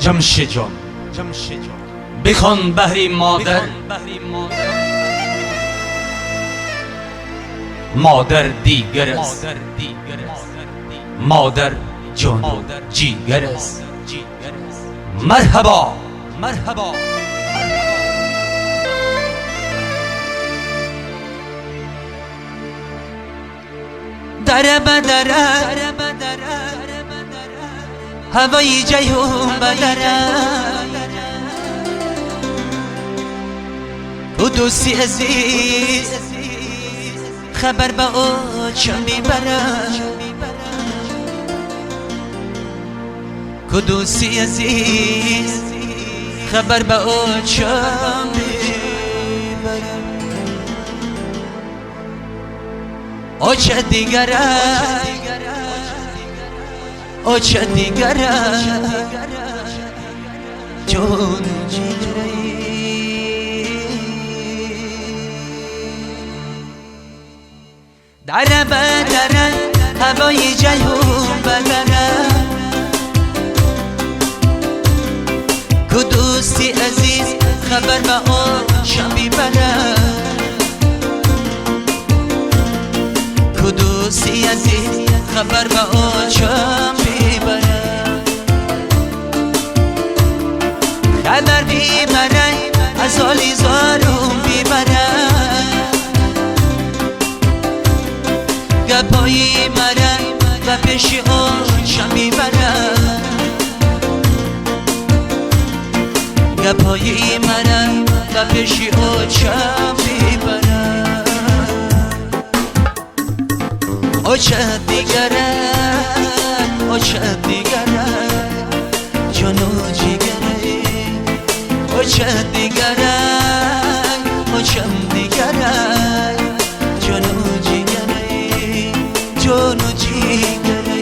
جمشید جان بخوان بهر مادر، مادر دیگر است، مادر جان و جیگر است. مرحبا مرحبا دره بدره هوای جیهون بدره قدوسی عزیز خبر به اوچم میبره قدوسی عزیز خبر به اوچم میبره اوچه دیگره اوچه دیگره جون جیگره دره بدره هوای جیهون بدره قدوسی عزیز خبر به آشم میبره قدوسی عزیز خبر به آشم میبره خبر میبره از آلی زارم میبره گپایی مره و پیشی آشم میبره گپایی مره و پیشی آشم میبره اوچه دیگره اوچه دیگره جانو جیگره اوچه دیگره اوچم دیگره جانو جیگره جانو جیگره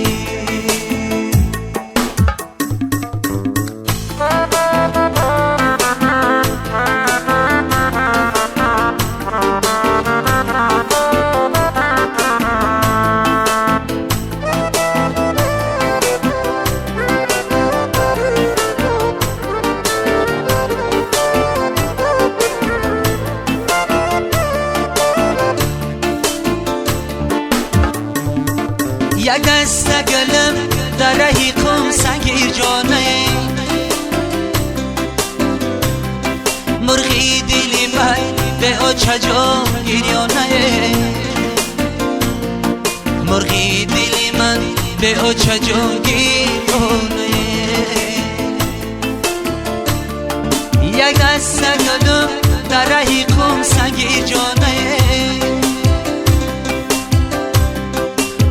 یک دست گلم در رهی کم سنگیر جانه مرغی دلی من به اوچه جان گریانه مرغی دلی من به اوچه جان گریانه یک دست گلم در رهی کم سنگیر جانه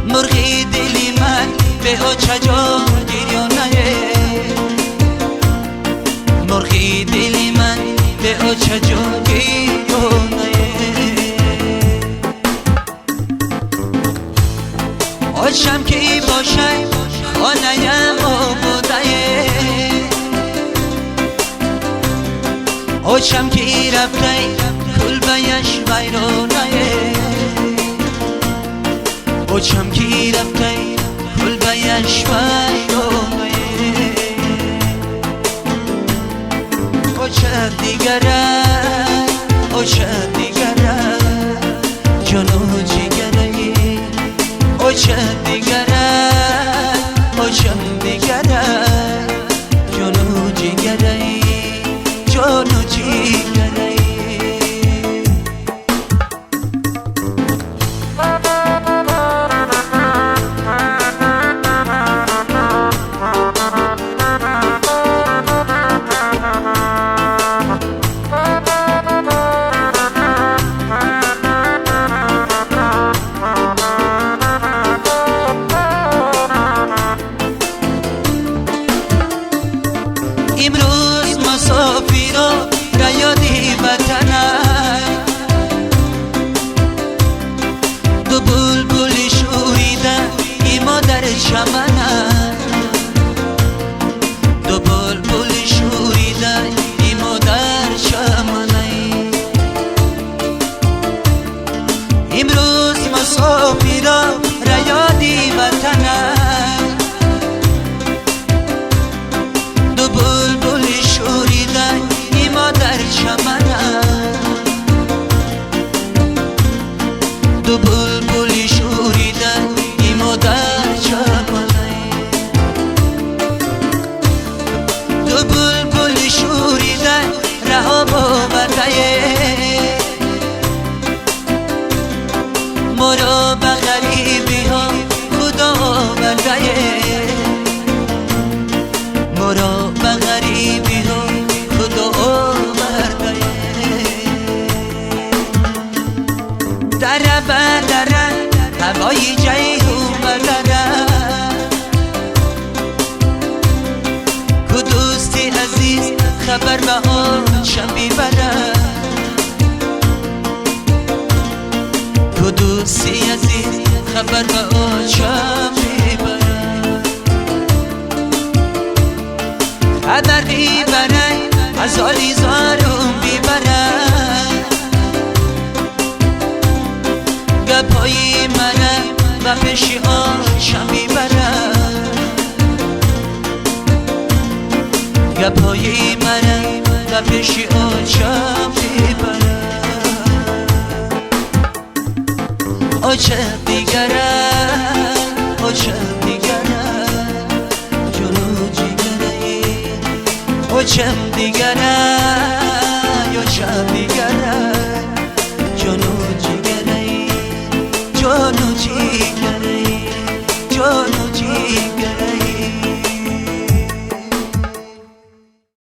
مرغی دلی من به اوچه جان گریانه مرغی دلی من به اوچه جان گریانه اوچم که باشه خانه ما بوده اوچم که رفته کل بیش ویرانه اوچم کی رفته کل بیش ویرانه اوچه دیگره اوچه دیگره جانو جیگره اوچه دیگره اوچم دیگره جانو جیگره جانو جیگره پایی جیهون برداره کو دوستی عزیز خبر به آنشم بیبره کو دوستی عزیز خبر به آنشم بیبره خبر بیبره از آلی زارون بیبره گپایی منه و پیشی آنشم بیبره گپایی منه و پیشی آنشم بیبره آنشم دیگره آنشم دیگره جلو جیگره آنشم دیگره آنشم